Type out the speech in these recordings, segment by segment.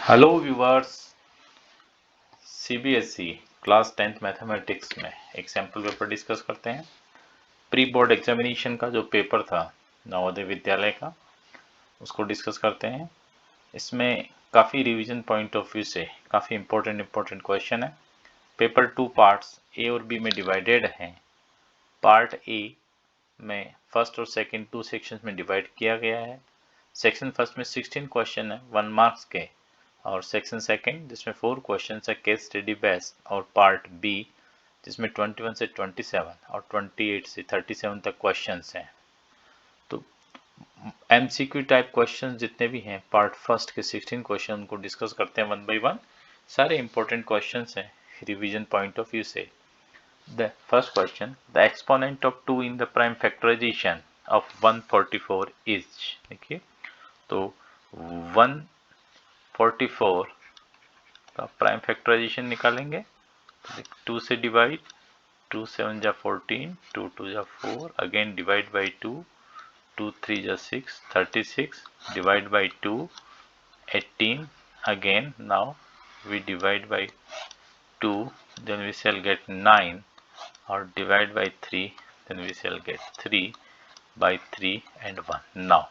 Hello viewers, CBSE class 10th mathematics में एक sample paper discuss करते हैं। प्री बोर्ड एग्जामिनेशन का जो पेपर था नवोदय विद्यालय का, उसको डिस्कस करते हैं। इसमें काफ़ी रिवीजन पॉइंट ऑफ व्यू से काफ़ी इम्पोर्टेंट क्वेश्चन है। पेपर 2 पार्ट्स ए और बी में डिवाइडेड हैं। पार्ट ए में फर्स्ट और सेकंड 2 सेक्शंस में डिवाइड किया गया है। सेक्शन फर्स्ट में 16 क्वेश्चन है 1 मार्क्स के, और सेक्शन सेकंड जिसमें 4 क्वेश्चन है केस स्टडी बेस्ड, और पार्ट बी जिसमें 21 से 27 और 28 से 37 तक क्वेश्चंस हैं। तो एमसीक्यू टाइप क्वेश्चंस जितने भी हैं पार्ट फर्स्ट के 16 क्वेश्चन उनको डिस्कस करते हैं वन बाय वन। सारे इंपॉर्टेंट क्वेश्चंस हैं रिवीजन पॉइंट ऑफ व्यू से। The first question, the exponent of 2 in the prime factorisation of 144 is. देखिए, तो 144 का प्राइम फैक्टराइजेशन निकालेंगे। 2 से डिवाइड, 2 7 जा 14, 2 2 जा 4, अगेन डिवाइड बाई 2, 2 3 जा 6, 36, divide by 2, 18, again now we divide by 2, then we shall get 9, or divide by 3, then we shall get 3 by 3 and 1. Now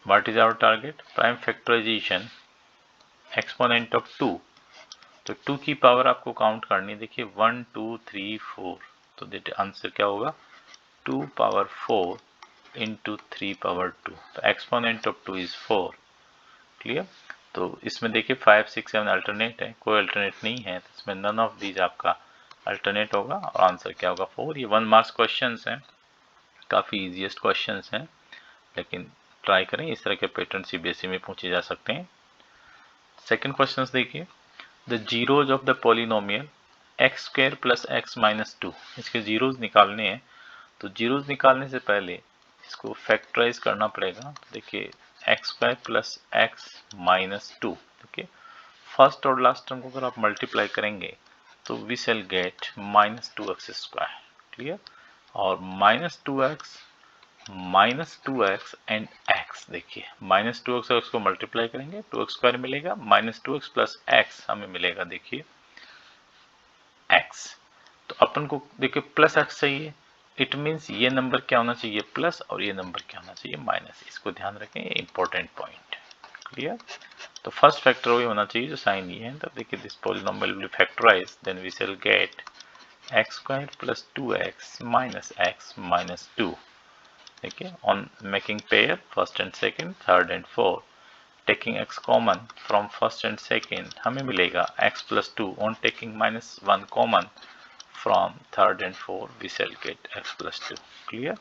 what is our target? Prime factorization exponent of 2, तो 2 की power आपको count करनी है। देखिए 1 2 3 4, तो देखिए answer क्या होगा 2 पावर 4 इंटू 3 पावर 2, तो एक्सपोनेंट ऑफ 2 इज 4। क्लियर? तो इसमें देखिए 5 6 7 अल्टरनेट है, कोई अल्टरनेट नहीं है, तो इसमें नन ऑफ दीज आपका अल्टरनेट होगा और आंसर क्या होगा 4। ये 1 मार्क्स क्वेश्चन हैं, काफ़ी इजीएस्ट क्वेश्चन हैं, लेकिन ट्राई करें, इस तरह के पैटर्न सीबीएसई में पूछे जा सकते हैं। सेकेंड क्वेश्चन देखिए, the zeros of the polynomial x square plus x minus 2, इसके जीरोज निकालने हैं। तो जीरोज निकालने से पहले इसको फैक्टराइज करना पड़ेगा। देखिए x square plus x minus 2, देखिए फर्स्ट और लास्ट टर्म को अगर आप मल्टीप्लाई करेंगे तो we shall get minus 2x square. Clear? और minus two x and x, देखिए माइनस 2x और इसको मल्टीप्लाई करेंगे 2x स्क्वायर मिलेगा, माइनस 2x प्लस एक्स हमें मिलेगा देखिए x। तो अपन को देखिए प्लस एक्स चाहिए, इट मीन्स ये नंबर क्या होना चाहिए प्लस और ये नंबर क्या होना चाहिए माइनस। इसको ध्यान रखें, ये इंपॉर्टेंट पॉइंट। क्लियर? तो फर्स्ट फैक्टर वही होना चाहिए जो साइन ये है। तो देखिए this polynomial will factorise, then we shall get x square plus 2x minus x minus 2। देखिए on making pair first and second, third and fourth, taking x common from first and second हमें मिलेगा x plus 2, on taking minus 1 common from third and fourth we shall get x plus 2. Clear?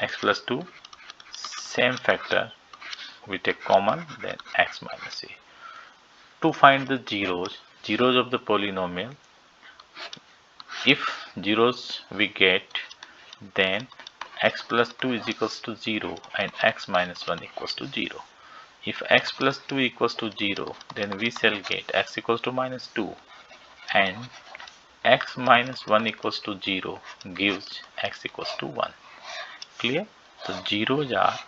X plus 2, same factor we take common, then x minus a. To find the zeros of the polynomial, if zeros we get, then x plus 2 is equals to 0 and x minus 1 equals to 0. If x plus 2 equals to 0, then we shall get x equals to minus 2 and x minus 1 equals to 0 gives x equals to 1. Clear? तो zeros are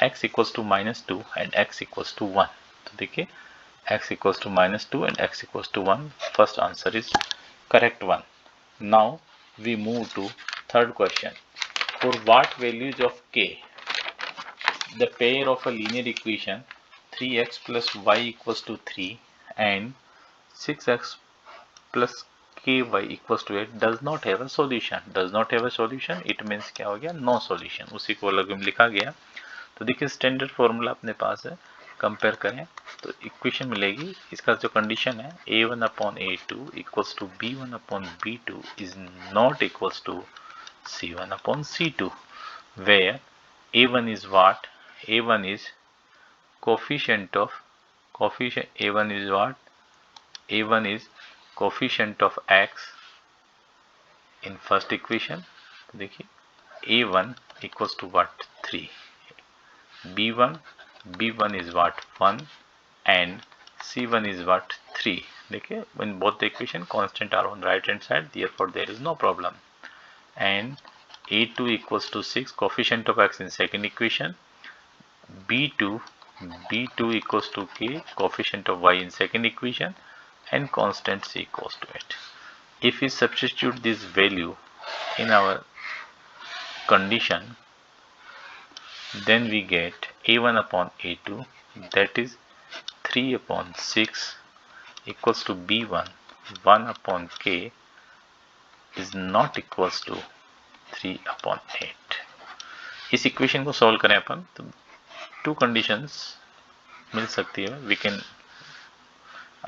x equals to minus 2 and x equals to 1. तो देखिए x equals to minus 2 and x equals to 1. First answer is correct one. Now we move to third question. For what values of k the pair of a linear equation 3x plus y equals to 3 and 6x plus ky equals to 8 does not have a solution. Does not have a solution, it means क्या हो गया no solution, उसी को अलग में लिखा गया। तो देखिए स्टैंडर्ड फॉर्मूला अपने पास है, कंपेयर करें तो इक्वेशन मिलेगी। इसका जो कंडीशन है a1 upon a2 equals to b1 upon b2 is not equals to c1 upon c2, where a1 is what? a1 is coefficient a1 is what? a1 is coefficient of x in first equation। तो देखिए a1 equals to what 3, b1 is what 1 and c1 is what 3। देखिए in both the equation constant are on right hand side, therefore there is no problem। and a2 equals to 6, coefficient of x in second equation, b2 b2 equals to k, coefficient of y in second equation, and constant c equals to it. If we substitute this value in our condition, then we get a1 upon a2, that is 3 upon 6 equals to b1 1 upon k is not equals to 3 upon 8. इस equation को solve करें अपन तो to conditions मिल सकती है. We can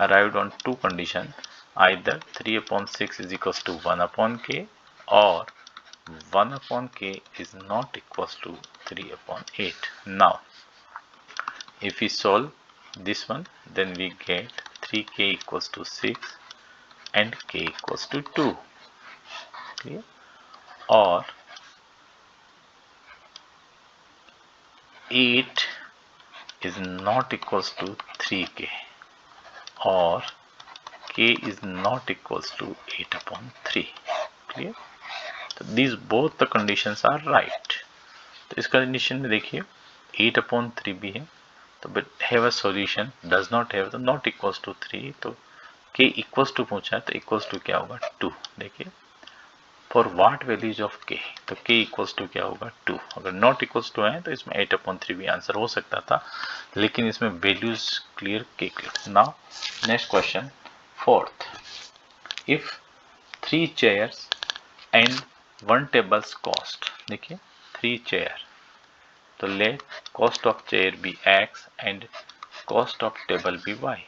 arrived on two conditions, either 3 upon 6 is equals to 1 upon k or 1 upon k is not equals to 3 upon 8. Now if we solve this one, then we get 3k equals to 6 and k equals to 2. Clear? Or 8 is not equals to 3k or k is not equals to 8 upon 3. Clear? So these both the conditions are right. तो इस condition में देखिए 8 upon 3 भी है तो but have a solution, does not have तो not equals to 3, तो k equals to पूछा है तो equals to क्या होगा 2. देखिए for what values of k, तो k equals to क्या होगा 2. अगर not equals to है तो इसमें 8 upon 3 भी आंसर हो सकता था, लेकिन इसमें values clear k clear. Now next question, fourth, if 3 chairs and 1 table's cost, देखिए 3 chair, तो let cost of chair be x and cost of table be y.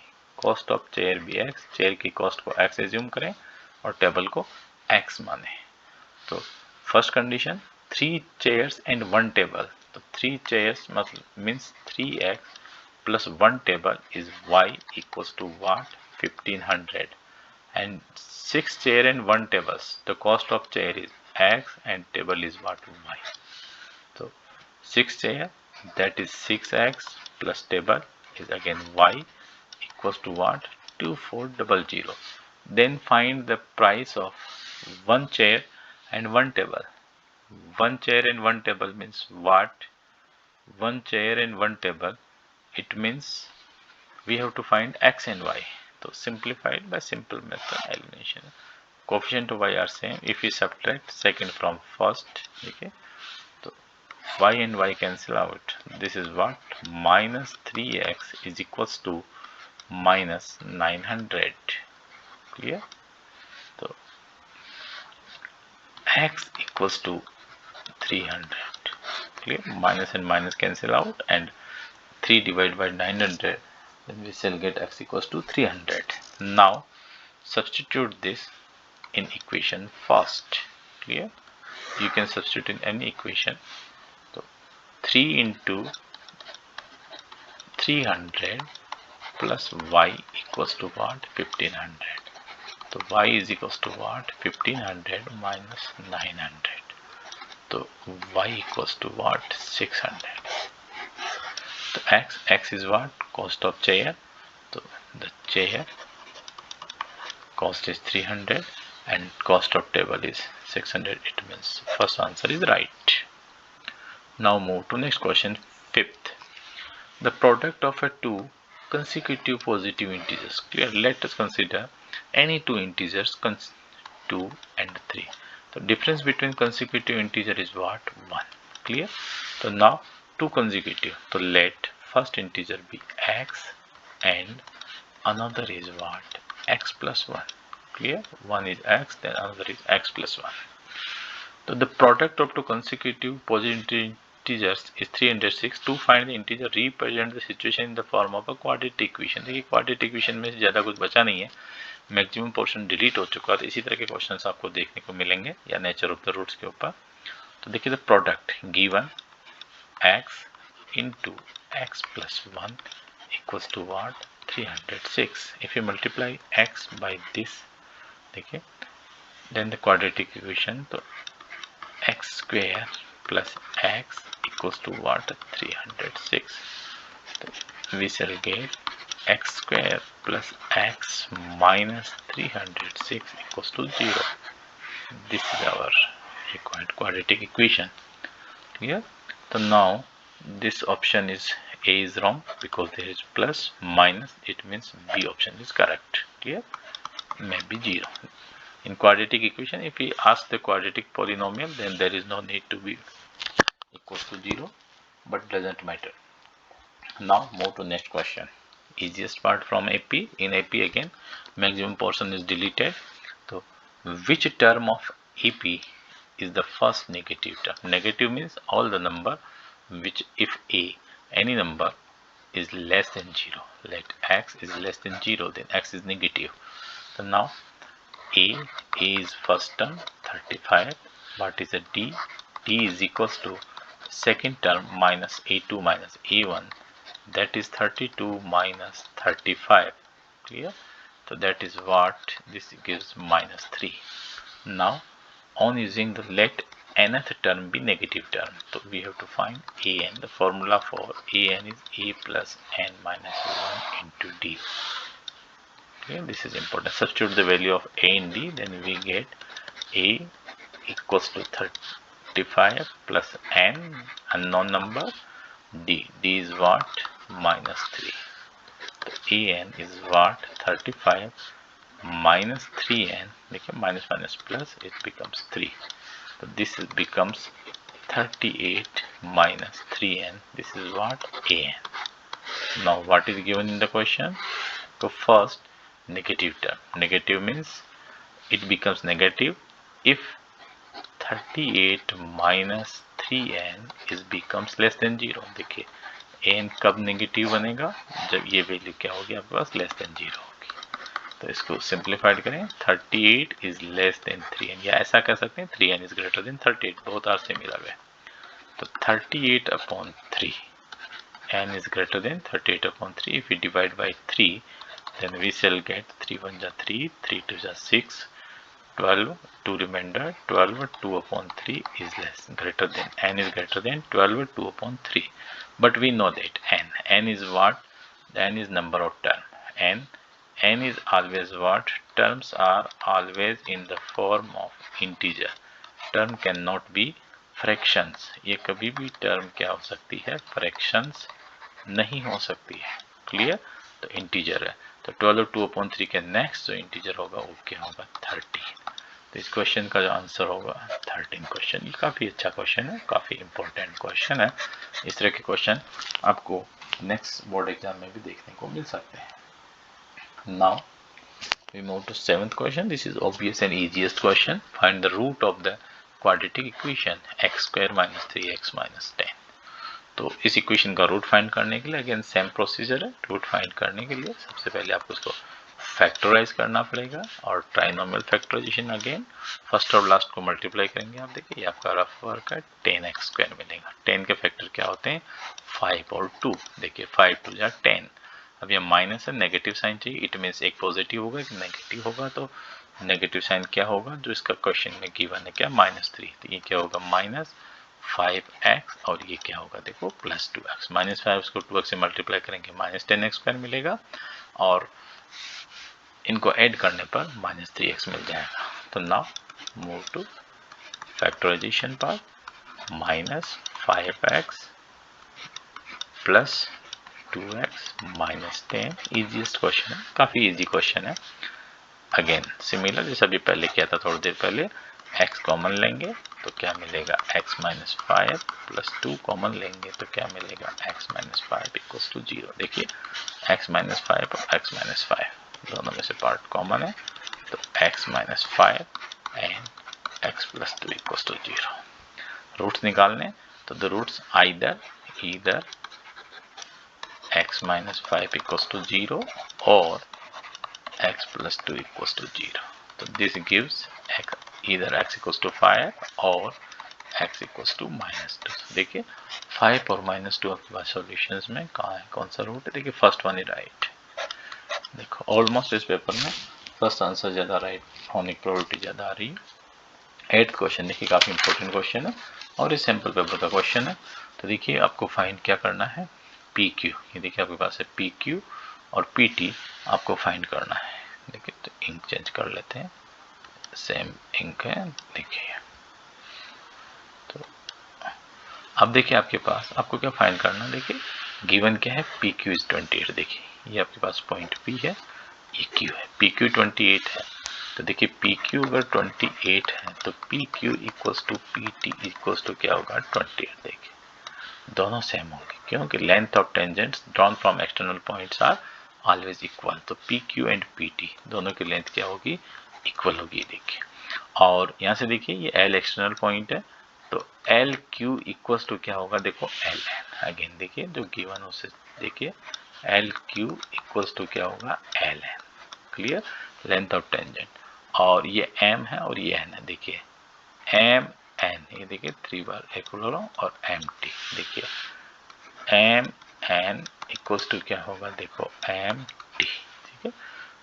cost of chair be x, chair की cost को x assume करें और table को x माने. तो first condition 3 chairs and 1 table, तो 3 chairs मतलब means 3x plus 1 table is y equals to what 1500, and 6 chair and 1 tables, the cost of chair is x and table is what y. So 6 chair, that is 6x plus table is again y equals to what 2400. Then find the price of 1 chair and 1 table. 1 chair and 1 table means what? 1 chair and 1 table, it means we have to find x and y. So simplified by simple method elimination. Coefficient of y are same. If we subtract second from first, okay, so y and y cancel out. This is what minus 3x is equals to minus 900. Clear? So x equals to 300. Clear? Minus and minus cancel out and 3 divided by 900, then we shall get x equals to 300. Now substitute this in equation first. Clear? You can substitute in any equation. So 3 into 300 plus y equals to what 1500. So y is equals to what 1500 minus 900. So y equals to what 600. So x is what cost of chair. So the chair cost is 300 and cost of table is 600. It means first answer is right. Now move to next question, fifth. The product of a two consecutive positive integers. Clear? Let us consider any two integers 2 and 3. The difference between consecutive integer is what 1. Clear? So now two consecutive, so let first integer be x and another is what x plus 1. Clear? One is x, then another is x plus 1. So the product of two consecutive positive integers is 306. To find the integer represent the situation in the form of a quadratic equation. देखिए quadratic equation में ज़्यादा कुछ बचा नहीं है, maximum portion delete हो चुका है. तो इसी तरह के क्वेश्चंस आपको देखने को मिलेंगे या नेचर ऑफ द रूट्स के ऊपर. तो देखिए the product given x into x plus 1 equals to what 306. If you multiply x by this, देखिए then the quadratic equation, तो x square plus x equals to what 306. So we shall get x square plus x minus 306 equals to 0. This is our required quadratic equation. Clear? So now this option is A is wrong because there is plus minus, it means B option is correct. Clear? Maybe 0. In quadratic equation, if we ask the quadratic polynomial, then there is no need to be equal to 0, but doesn't matter. Now move to next question. Easiest part from AP. In AP again, maximum portion is deleted. So which term of AP is the first negative term? Negative means all the number which, if A, any number is less than 0, let x is less than 0, then x is negative. So now A is first term 35. What is a D? D is equals to second term minus A2 minus A1, that is 32 minus 35. Clear? So that is what this gives minus 3. Now on using the let nth term be negative term, so we have to find an. The formula for an is a plus n minus 1 into d. Okay, this is important. Substitute the value of a and d, then we get a equals to 35 plus n, unknown number, d is what? Minus 3. So an is what? 35 minus 3n, minus minus plus, it becomes 3. So this becomes 38 minus 3n. This is what? an. Now what is given in the question? So first negative term. Negative means it becomes negative if 38 minus 3n is becomes less than 0. देखिए n कब negative बनेगा? जब ये value क्या होगी आपके पास? Less than 0 होगी. तो इसको सिंप्लीफाइड करें. 38 इज लेस देन 3n, या ऐसा कह सकते हैं 3n इज ग्रेटर देन 38. बहुत आर सिमिलर है. तो 38 upon 3, n is greater than 38 upon 3. If we divide by 3, then we shall get 3 1 ja 3, 3 2 ja 6, 12, 2 remainder, 12, 2 upon 3 is less, greater than, n is greater than 12, 2 upon 3. But we know that n is what? N is number of term. N is always what? Terms are always in the form of integer. Term cannot be fractions. ये कभी भी term क्या हो सकती है? Fractions नहीं हो सकती है. क्लियर? तो इंटीजर है. तो 12 2 upon 3 के नेक्स्ट जो इंटीजर होगा वो क्या होगा? 13. तो इस क्वेश्चन का जो आंसर होगा 13 क्वेश्चन. ये काफ़ी अच्छा क्वेश्चन है, काफ़ी इंपॉर्टेंट क्वेश्चन है. इस तरह के क्वेश्चन आपको नेक्स्ट बोर्ड एग्जाम में भी देखने को मिल सकते हैं. Now we move to 7th question. This is obvious and easiest question. Find the root of the quadratic equation x square minus 3x minus 10. तो इस इक्वेशन का रूट फाइंड करने के लिए अगेन सेम प्रोसीजर है. रूट फाइंड करने के लिए सबसे पहले आपको इसको फैक्टराइज करना पड़ेगा, और ट्राइनोमियल फैक्टराइजेशन अगेन फर्स्ट और लास्ट को मल्टीप्लाई करेंगे. आप देखिए ये आपका रफ वर्क है. 10x स्क्वायर मिलेगा. 10 के फैक्टर क्या होते हैं? 5 और 2. देखिए 5 2 जा 10. अब ये माइनस है, नेगेटिव साइन चाहिए. इट मीन्स एक पॉजिटिव होगा एक नेगेटिव होगा. तो नेगेटिव साइन क्या होगा? जो इसका क्वेश्चन में गिवन है क्या? -3. तो ये क्या होगा? -5x, और ये क्या होगा? देखो +2x. -5 को 2x से मल्टीप्लाई करेंगे -10x स्क्वायर मिलेगा, और इनको ऐड करने पर -3x मिल जाएगा. तो now move to factorisation part. -5x + 2x -10. Easiest question है, काफ़ी इजी क्वेश्चन है. अगेन सिमिलर जैसा भी पहले किया था थोड़ी देर पहले. x कॉमन लेंगे तो क्या मिलेगा? x - 5 + 2 कॉमन लेंगे तो क्या मिलेगा? x - 5 = 0. देखिए x - 5 और x - 5 दोनों में से पार्ट कॉमन है, तो x - 5 एंड x + 2 = 0. रूट्स निकालने तो द रूट्स either x - 5 = 0 और x + 2 = 0. तो दिस गिव्स either x = 5 और x = -2. देखिए 5 और -2 आपके पास सॉल्यूशंस में कहाँ है? कौन सा रूट है? देखिए फर्स्ट वन ही राइट. देखो ऑलमोस्ट इस पेपर में फर्स्ट आंसर ज़्यादा राइट होने की प्रोबेबिलिटी ज़्यादा आ रही है. 8th क्वेश्चन देखिए काफ़ी इंपॉर्टेंट क्वेश्चन है और ये सैम्पल पेपर का क्वेश्चन है. तो देखिए आपको फाइंड क्या करना है? PQ. ये देखिए आपके पास है PQ और PT आपको फाइंड करना है. देखिए तो इंक चेंज कर लेते हैं, सेम इंक है. देखिए तो अब देखिए आपके पास आपको क्या फाइंड करना है? देखिए गिवन क्या है, पी क्यू इज 28। देखिए ये आपके पास पॉइंट पी है, ये क्यू है, पी क्यू 28 है। तो देखिए पी क्यू अगर 28 है तो P Q equals to P T equals to क्या होगा, 28। देखिए दोनों सेम होंगे क्योंकि length of tangents drawn from external points are always equal. तो P Q and P T दोनों की लेंथ क्या होगी, इक्वल होगी। देखिए और यहाँ से देखिए ये एल एक्सटर्नल पॉइंट है, तो एल क्यू इक्वल्स टू क्या होगा, देखो एल एन। अगेन देखिए जो गिवन उससे देखिए एल क्यू इक्वल्स टू क्या होगा, L N. Clear, length of tangent. और ये एम है और ये एन है। देखिए एम एन, ये देखिए 3 बार इक्वल हो रहा हूँ, और एम टी देखिए एम एन इक्वल्स टू क्या होगा, देखो एम टी। ठीक है,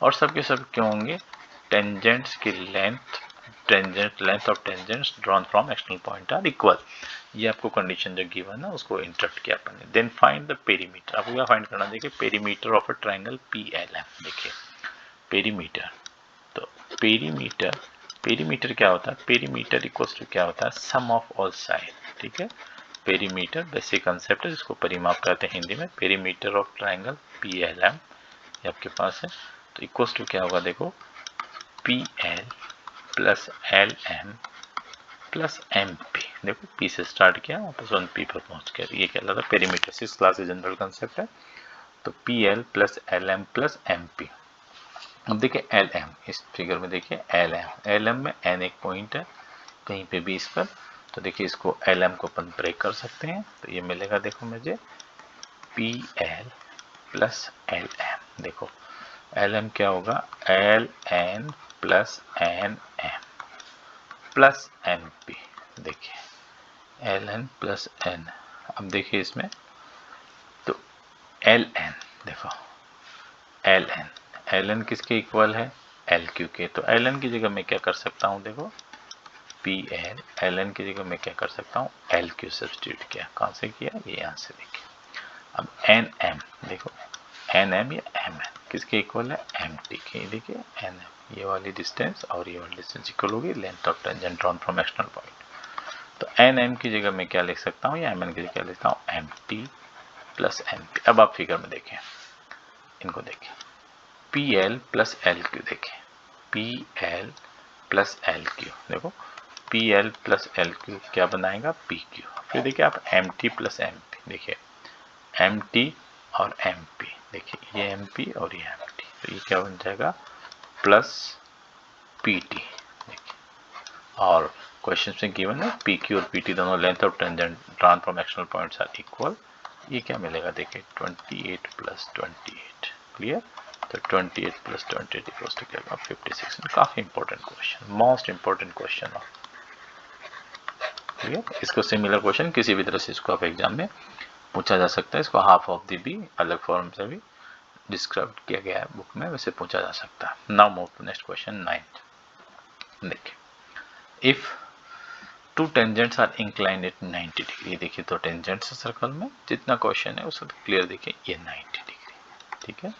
और सबके सब क्यों होंगे, टेंजेंट्स की length, length of tangents drawn from external point are equal. ये आपको कंडीशन जो गिवन है उसको इंटरप्ट किया अपन ने। Then find the perimeter. आपको क्या फाइंड करना, देखिए perimeter of a triangle P L M. देखिए पेरीमीटर, तो पेरीमीटर, पेरीमीटर क्या होता है, पेरीमीटर इक्वल्स टू क्या होता है, सम ऑफ ऑल साइड। ठीक है, पेरीमीटर बेसिक कंसेप्ट है जिसको परिमाप कहते हैं हिंदी में। Perimeter of triangle P L M ये आपके पास है, तो इक्वल्स टू क्या होगा, देखो P L plus L M plus M P. देखो पी से स्टार्ट किया वापस 1 पी पर पहुंच गया। ये क्या था, पेरीमीटर 6 क्लास से जनरल कंसेप्ट है। तो P L plus L M plus M P. अब देखिए एल एम, इस फिगर में देखिए एल एम में एन एक पॉइंट है कहीं पे भी इस पर, तो देखिए इसको एल एम को अपन ब्रेक कर सकते हैं। तो ये मिलेगा देखो मुझे P L plus L M. देखो एल एम क्या होगा, L N plus N M plus M P. देखिए एल एन प्लस एन, अब देखिए इसमें तो एल एन, देखो एल एन किसके इक्वल है, एल क्यू के। तो एल एन की जगह मैं क्या कर सकता हूँ, देखो पी एल एन की जगह मैं क्या कर सकता हूँ, एल क्यू सब्स्टिट्यूट किया। कहाँ से किया, ये यहाँ से। देखिए अब एन एम, देखो एन एम या एम एन किसके इक्वल है, एम टी के। देखिए एन एम, ये वाली डिस्टेंस और ये वाली डिस्टेंस इक्वल होगी length of tangent drawn from external point. तो एन एम की जगह मैं क्या लिख सकता हूँ, या एम एन की जगह क्या लिखता हूँ, M T plus M P. अब आप फिगर में देखें, इनको देखें P L plus L Q. देखें P L plus L Q, देखो P L plus L Q क्या बनाएगा, पी क्यू। फिर देखिए आप M T plus M P, देखिए एम टी और एम पी, देखिए ये एम पी और ये एम टी, तो ये क्या बन जाएगा प्लस पी टी। देखिए और क्वेश्चन में गिवन है पी क्यू और पी टी दोनों length of tangent drawn from external points are equal. ये क्या मिलेगा, देखिए 28 प्लस 28। क्लियर, तो 28 प्लस 28 इक्वल्स टू क्या होगा, 56। काफी important question, most important question of. Clear, इसको सिमिलर क्वेश्चन किसी भी तरह से इसको आप एग्जाम में पूछा जा सकता है। इसको हाफ ऑफ दी भी अलग फॉर्म से भी डिस्क्राइब किया गया है बुक में, वैसे पूछा जा सकता है। Now move to next question 9। देखिए if two tangents are inclined at 90 degree. देखिए तो टेंजेंट्स सर्कल में जितना क्वेश्चन है उसको क्लियर देखिए, ये 90 डिग्री। ठीक है,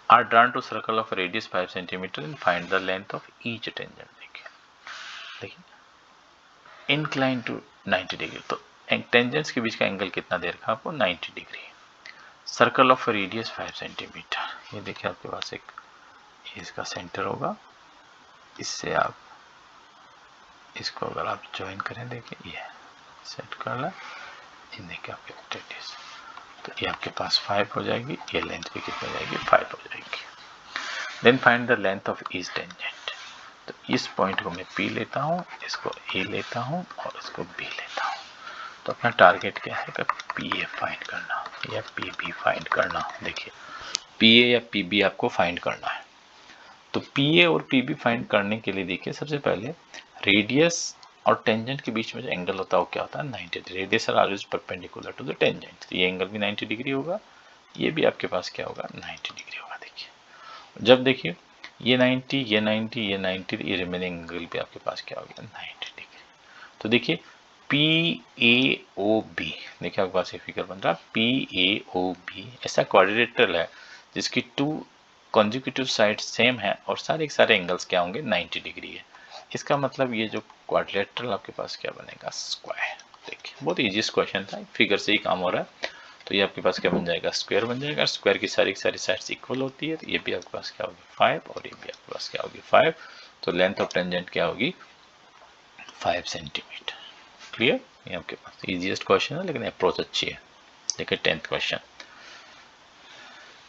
are drawn to circle of radius 5 centimetre and find the length of each tangent. देखिए इंक्लाइन टू 90 डिग्री, तो टेंजेंट्स के बीच का एंगल कितना दे रखा है आपको, 90 degree. Circle of radius 5 centimetre. ये देखिए आपके पास एक इसका सेंटर होगा, इससे आप इसको अगर आप ज्वाइन करें, देखिए ये सेट कर ला, देखिए आपके रेडियस, तो ये आपके पास 5 हो जाएगी, ये लेंथ भी कितनी हो जाएगी, 5 हो जाएगी। Then find the length of each tangent. तो इस पॉइंट को मैं P लेता हूँ, इसको A लेता हूँ और इसको B लेता हूँ। तो अपना टारगेट क्या है कि PA फाइंड करना या PB फाइंड करना। देखिए PA या PB आपको फाइंड करना है। तो PA और PB फाइंड करने के लिए देखिए सबसे पहले रेडियस और टेंजेंट के बीच में जो एंगल होता है वो क्या होता है, 90 degree. Radius are always perpendicular to the tangent, तो ये एंगल भी 90 डिग्री होगा, ये भी आपके पास क्या होगा, 90 डिग्री होगा। देखिए जब देखिए ये 90, ये 90, ये 90, ये रिमेनिंग एंगल भी आपके पास क्या हो गया, 90 डिग्री। तो देखिए PAOB, देखिए आपके पास एक फिगर बन रहा है PAOB, ऐसा क्वाड्रिलेटरल है जिसकी 2 कॉन्जिक्यूटिव साइड सेम है और सारे एंगल्स क्या होंगे, 90 डिग्री है। इसका मतलब ये जो क्वाड्रिलेटरल आपके पास क्या बनेगा, स्क्वायर। देखिए बहुत इजीएस्ट क्वेश्चन था, फिगर से ही काम हो रहा है। तो ये आपके पास क्या बन जाएगा, स्क्वायर बन जाएगा। स्क्वायर की सारी साइड्स इक्वल होती है, तो ये भी आपके पास क्या होगी 5 और ये भी आपके पास क्या होगी 5। तो लेंथ ऑफ टेंजेंट क्या होगी 5 सेंटीमीटर। क्लियर, ये आपके पास इजीएस्ट क्वेश्चन है लेकिन अप्रोच अच्छी है। देखिए 10th क्वेश्चन,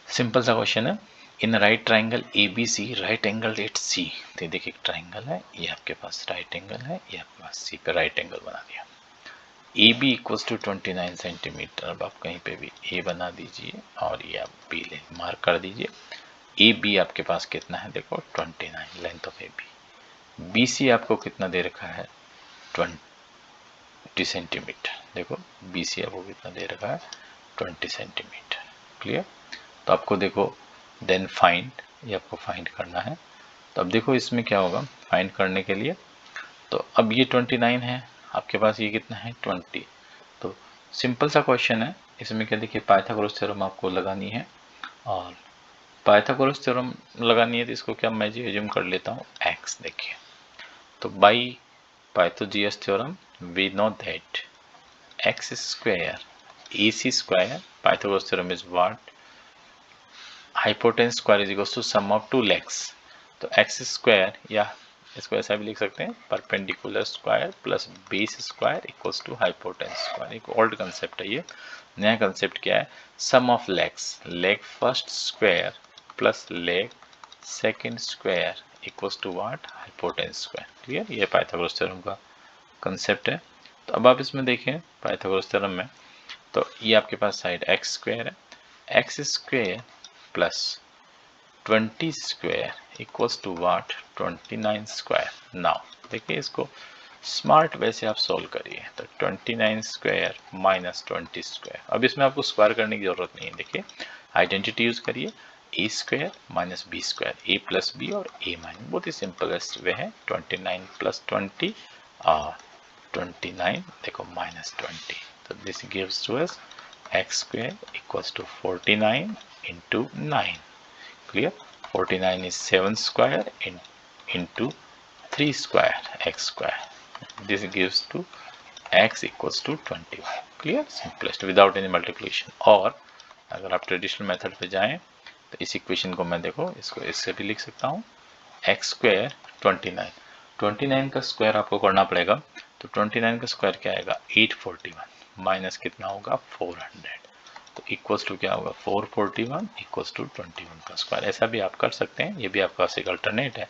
सिंपल सा क्वेश्चन है। In right triangle ABC right angle at C। तो देखिए एक ट्राइंगल है, ये आपके पास राइट एंगल है, ये आपके पास C पे राइट एंगल बना दिया। AB equals to 29 centimetre. अब आप कहीं पे भी A बना दीजिए और ये आप B ले मार्क कर दीजिए। AB आपके पास कितना है, देखो 29 लेंथ ऑफ AB। BC आपको कितना दे रखा है 20 सेंटीमीटर। देखो BC आपको कितना दे रखा है 20 सेंटीमीटर। क्लियर, तो आपको देखो देन फाइंड, ये आपको फाइंड करना है। तो अब देखो इसमें क्या होगा फाइंड करने के लिए, तो अब ये 29 है, आपके पास ये कितना है 20। तो सिंपल सा क्वेश्चन है, इसमें क्या देखिए पाइथागोरस थ्योरम आपको लगानी है, और पाइथागोरस थ्योरम लगानी है तो इसको क्या मैं एज्यूम कर लेता हूँ x। देखिए तो by Pythagoras theorem we know that x square AC square, Pythagoras theorem is what, hypotenuse square is equal to sum of two legs. तो x स्क्वायर, या इसको ऐसा भी लिख सकते हैं perpendicular square plus base square equals to hypotenuse square. एक old concept है, ये नया कंसेप्ट क्या है, sum of legs, leg first square plus leg second square equals to what, hypotenuse square. Clear, ये पाइथागोरस थ्योरम का कंसेप्ट है। तो अब आप इसमें देखें पाइथागोरस थ्योरम में, तो ये आपके पास साइड x स्क्वायर है, x square plus 20 square equals to what 29 square. Now देखिए इसको स्मार्ट वे से आप सोल्व करिए, तो 29 स्क्वायर माइनस 20 स्क्वायर। अब इसमें आपको स्क्वायर करने की जरूरत नहीं है, देखिए आइडेंटिटी यूज करिए, ए स्क्वायर माइनस बी स्क्वायर, ए प्लस बी और ए माइनस, बहुत ही सिंपलेस्ट वे है। 29 प्लस 20 और 29 देखो माइनस 20, तो this gives to us x square equals to 49 into 9. Clear, 49 is 7 square into 3 square x square. This gives to x equals to 21. Clear, simplest without any multiplication. और अगर आप traditional method पे जाएं तो इस इक्वेशन को मैं देखो इसको इससे भी लिख सकता हूँ, x स्क्वायर 29 का स्क्वायर आपको करना पड़ेगा। तो 29 का स्क्वायर क्या आएगा 841 माइनस कितना होगा 400, तो इक्वल्स टू क्या होगा 441 इक्वल्स टू 21 का स्क्वायर। ऐसा भी आप कर सकते हैं, ये भी आपके पास एक अल्टरनेट है,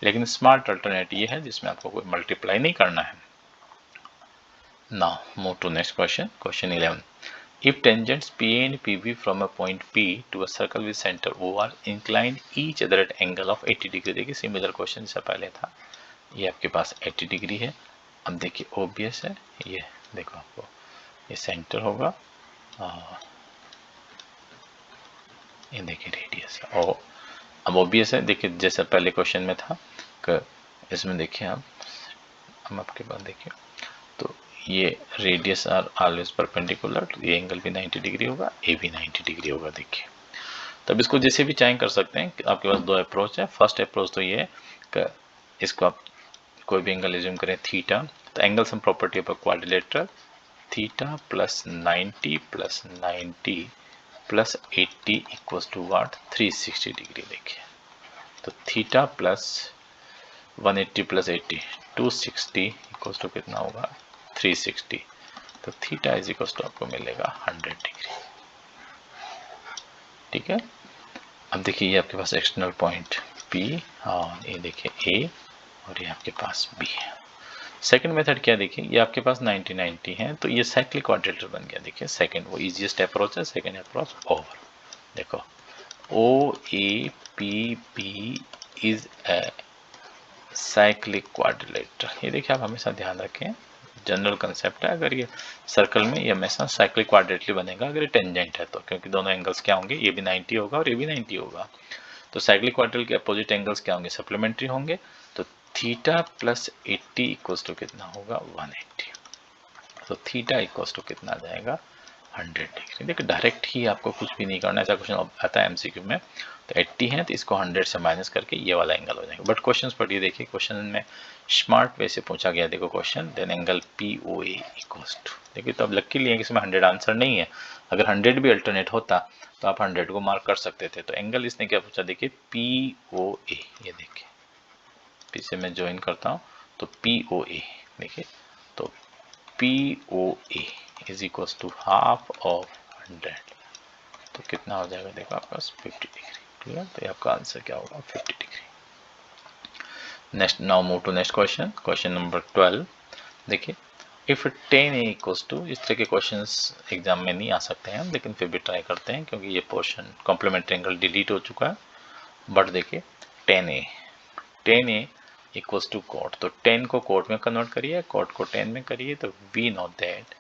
लेकिन स्मार्ट अल्टरनेट ये है जिसमें आपको कोई मल्टीप्लाई नहीं करना है। Now move to next question, question 11। If tangents PA and PB from a point P to a circle with center O are inclined each other at angle of 80 degree. देखिए similar question जैसा पहले था, ये आपके पास 80 degree है। अब देखिए obvious है, ये देखो आपको ये सेंटर होगा और ये देखिए रेडियस है, और अब ओबियस है देखिए जैसा पहले क्वेश्चन में था कि इसमें देखिए आप, हम आपके पास देखिए तो ये रेडियस आर ऑलवेज परपेंडिकुलर, तो ये एंगल भी 90 डिग्री होगा, ए भी 90 डिग्री होगा। देखिए तब इसको जैसे भी चाहे कर सकते हैं, आपके पास दो अप्रोच है। फर्स्ट अप्रोच तो ये है कि इसको आप कोई भी एंगल एज्यूम करें थीटा, तो angle sum property of quadrilateral, theta plus 90 plus 90 plus 80 equals to what 360 degree. देखिए तो theta plus 180 plus 80 260 equals to कितना होगा 360, तो थीटा इज इक्वल्स टू आपको मिलेगा 100 डिग्री। ठीक है, अब देखिए ये आपके पास एक्सटर्नल पॉइंट P और ये देखिए A और ये आपके पास B है। सेकंड मेथड क्या देखिए, ये आपके पास 90-90 है, तो ये साइक्लिक क्वाड्रिलेटरल बन गया। देखिए सेकंड वो इजीएस्ट अप्रोच है, सेकंड अप्रोच ओवर। देखो OAPB is a cyclic quadrilateral. ये देखिए आप हमेशा ध्यान रखें, जनरल कंसेप्ट है, अगर ये सर्कल में ये हमेशा साइक्लिक क्वाड्रिलेटरल बनेगा अगर ये टेंजेंट है तो, क्योंकि दोनों एंगल्स क्या होंगे, ये भी 90 होगा और ये भी 90 होगा। तो साइक्लिक क्वाड्रिलेटरल के अपोजिट एंगल्स क्या होंगे, सप्लीमेंट्री होंगे। तो थीटा प्लस 80 इक्वल्स टू कितना होगा 180, तो थीटा इक्वल्स टू कितना आ जाएगा 100 डिग्री। देखिए डायरेक्ट ही आपको कुछ भी नहीं करना, ऐसा क्वेश्चन आता है एमसीक्यू में। तो 80 है तो इसको 100 से माइनस करके ये वाला एंगल हो जाएगा। बट क्वेश्चन पढ़िए, देखिए क्वेश्चन में स्मार्ट वे से पूछा गया। देखो question, then angle POA equals to, देखिए तो अब लक्की लिए कि इसमें 100 आंसर नहीं है, अगर 100 भी अल्टरनेट होता तो आप 100 को मार्क कर सकते थे। तो एंगल इसने क्या पूछा, देखिए POA, ये देखिए पीछे मैं ज्वाइन करता हूँ तो POA देखिए, तो POA is equal to half of 100, तो कितना हो जाएगा देखो आपके पास 50 डिग्री। क्लियर, तो ये आपका आंसर क्या होगा 50 degree. Next, now move to next question, question number 12। देखिए इफ 10A इक्वल्स टू, इस तरह के क्वेश्चंस एग्जाम में नहीं आ सकते हैं लेकिन फिर भी ट्राई करते हैं क्योंकि ये पोर्शन कॉम्प्लीमेंट्री एंगल डिलीट हो चुका है। बट देखिए 10A इक्वल्स टू कॉट, तो 10 को कॉट में कन्वर्ट करिए, कॉट को 10 में करिए, तो we know that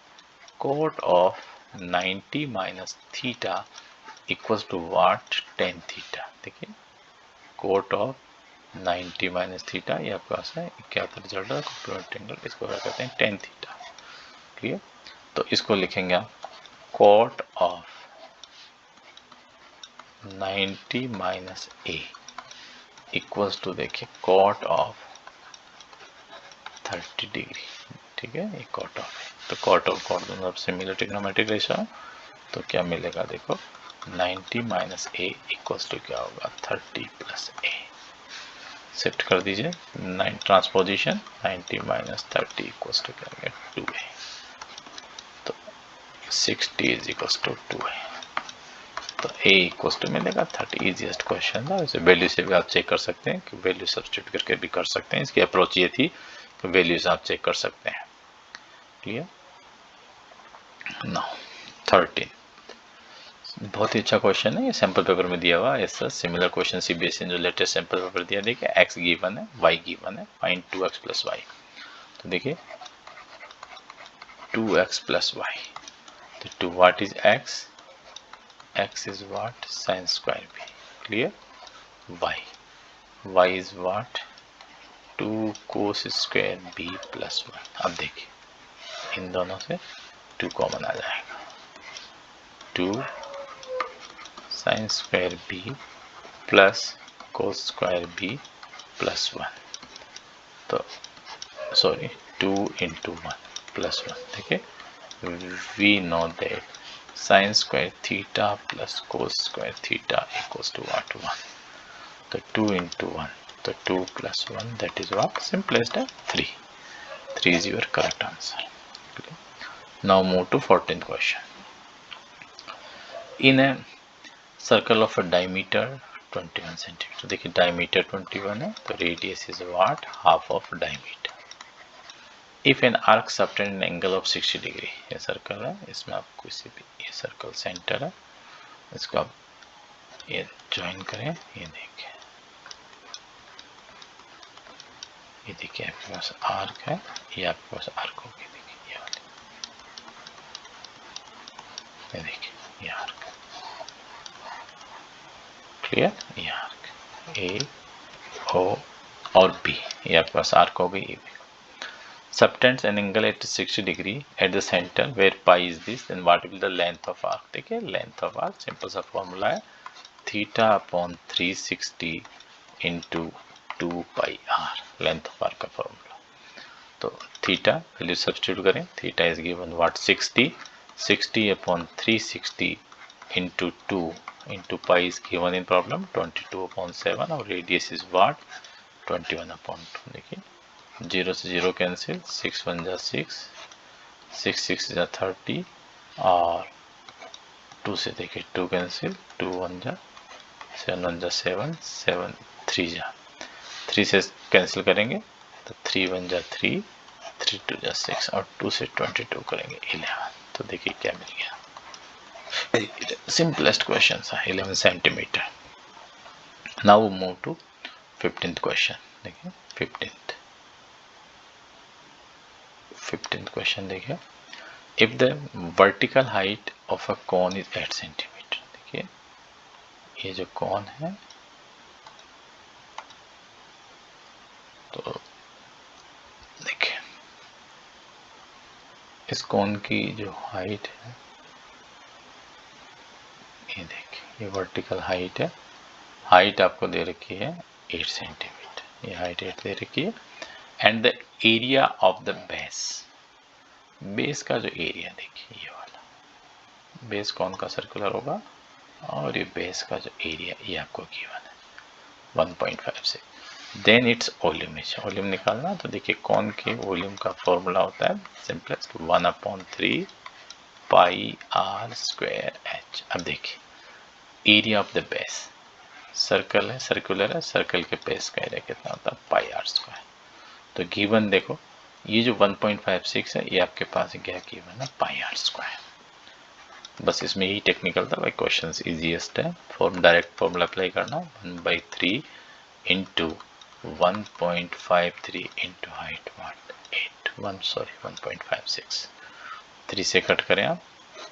cot of 90 minus theta equals to what, tan theta. देखिए कॉट ऑफ 90 माइनस थीटा, ये आपके पास है क्या रिजल्ट है कॉम्प्लीमेंट्री एंगल, इसको क्या कहते हैं tan थीटा। क्लियर, तो इसको लिखेंगे आप cot of 90 minus A equals to देखिए कॉट ऑफ 30 डिग्री। ठीक है, ये कॉट ऑफ है, तो कॉट ऑफ कॉट दोनों सिमिलर ट्रिग्नोमेट्रिक रेशो है, तो क्या मिलेगा देखो 90 माइनस ए इक्वल्स टू क्या होगा 30 प्लस ए। शिफ्ट कर दीजिए 9 ट्रांसपोजिशन, 90 माइनस 30 इक्वल्स टू क्या होगा 2a, तो 60 इज इक्वल्स टू 2a, तो a इक्वल्स टू मिलेगा 30। इजीएस्ट क्वेश्चन था, वैसे वैल्यू से भी आप चेक कर सकते हैं कि वैल्यू सब्स्टिट्यूट करके भी कर सकते हैं, इसकी अप्रोच ये थी कि वैल्यूज आप चेक कर सकते हैं। क्लियर, नाउ 13, बहुत ही अच्छा क्वेश्चन है, ये सैंपल पेपर में दिया हुआ है। ऐसा सिमिलर क्वेश्चन सीबीएसई ने जो लेटेस्ट सैंपल पेपर दिया, देखिए x गिवन है, y गिवन है, फाइंड 2x प्लस वाई। तो देखिए 2x प्लस वाई, तो 2 what is x, x is what sign square b। Clear, y is what 2 cos square b plus 1। अब देखिए इन दोनों से 2 कॉमन आ जाएगा, 2 sine square b plus cos square b plus 1, तो सॉरी 2 इंटू 1 प्लस 1। देखिए we know that sine square theta plus cos square theta equals to what 1, तो 2 into 1, तो 2 plus 1 that is what simplest है 3 is your correct answer. Okay. Now move to 14th question. In a circle of a diameter 21 centimeter, देखिए diameter 21 है, तो radius is what half of diameter. If an arc subtend an angle of 60 degree, ये circle है, इसमें आप किसी भी, ये सर्कल सेंटर है, इसको आप ये ज्वाइन करें, ये देखिए, ये देखिए आपके पास आर्क है, ये आपके पास आर्क होगी, देखिए ये वाली, ये देखिए ये आर्क। क्लियर, ये आर्क ए ओ और बी, ये आपके पास आर्क हो गई A B. Subtends an angle at 60 degree at the center where pi is this, then what will the length of arc? देखिए length of arc सिंपल सा formula है theta upon 360 into 2 pi r, length of arc का formula. तो theta value substitute करें, theta is given what 60 upon 360 into 2 into pi is given in problem 22 upon 7, और radius is what 21 upon 2। देखिए 0 से 0 cancel, 6 1 जा 6, 6 जा 30, और 2 से देखिए 2 कैंसिल, 2 1 जा 7 1 जा 7, 7 3 जा 3 से कैंसिल करेंगे तो 3 1 जा 3, 3 2 जा 6, और 2 से 22 करेंगे 11। तो देखिए क्या मिल गया, सिंपलेस्ट क्वेश्चन था 11 centimetre. Now move to 15th question. देखिए 15th क्वेश्चन देखिए, if the vertical height of a cone is 8 centimetre. देखिए ये जो कोन है, तो देखिए इस कोन की जो हाइट है, ये देखिए ये वर्टिकल हाइट है, हाइट आपको दे रखी है 8 सेंटीमीटर, ये हाइट 8 दे रखी है, and the area of the base, base का जो एरिया देखिए ये वाला, बेस कौन का सर्कुलर होगा, और ये बेस का जो एरिया ये आपको गिवन है 1.5 से। देन इट्स वॉल्यूम, वॉल्यूम निकालना, तो देखिए कौन के वॉल्यूम का फॉर्मूला होता है simplest 1/3 pi r square h. अब देखिए area of the base, circle है, सर्कुलर है, सर्कल के बेस का एरिया कितना होता है पाई आर स्क्वायर। तो गिवन देखो ये जो 1.56 है ये आपके पास क्या गिवन है पाई आर स्क्वायर। बस इसमें यही टेक्निकल था भाई, क्वेश्चन इजीएस्ट है। डायरेक्ट फॉर्मूला अप्लाई करना 1/3 इंटू 1.53 इंटू हाइट 1.56, 3 से कट करें आप,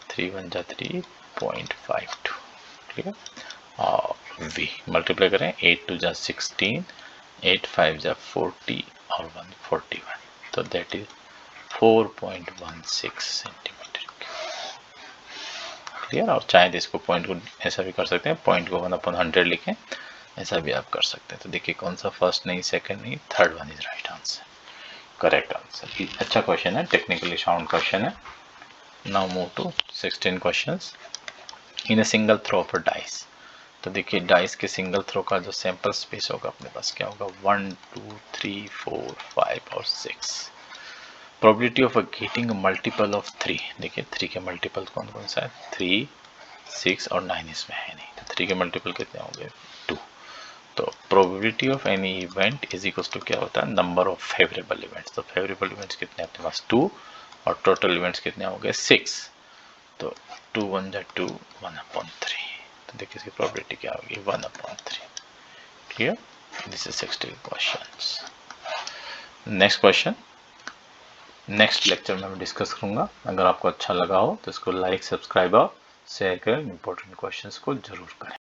3 1 जा 3.52, ठीक है। और v मल्टीप्लाई करें 8 2 जा 16, 8 5 जा 40 और 1 41, तो दैट इज 4.16 सेंटीमीटर। क्लियर। और चाहे तो इसको पॉइंट को ऐसा भी कर सकते हैं, पॉइंट को 1/100 लिखें, ऐसा भी आप कर सकते हैं। तो देखिए कौन सा फर्स्ट नहीं, सेकंड नहीं, third one is right answer, correct answer. अच्छा क्वेश्चन है, टेक्निकली साउंड क्वेश्चन है। Now move to 16 questions. In a single throw of a dice, तो देखिए डाइस के सिंगल थ्रो का जो सैंपल स्पेस होगा अपने पास क्या होगा 1 2 3 4 5 और 6। Probability of getting multiple of 3, देखिए 3 के मल्टीपल कौन कौन सा है 3 6 और 9 इसमें है नहीं, तो 3 के मल्टीपल कितने होंगे 2। तो probability of any event is equal to क्या होता है नंबर ऑफ फेवरेबल इवेंट्स। तो फेवरेबल इवेंट्स कितने अपने पास 2 और टोटल इवेंट्स कितने हो गए 6। तो 2 1 जा 2 1/3, तो देखिए इसकी प्रोबेबिलिटी क्या होगी 1/3। Clear. This is 16 questions. Next question next lecture में मैं डिस्कस करूंगा। अगर आपको अच्छा लगा हो तो इसको लाइक सब्सक्राइब और शेयर करें। इंपॉर्टेंट क्वेश्चंस को जरूर करें।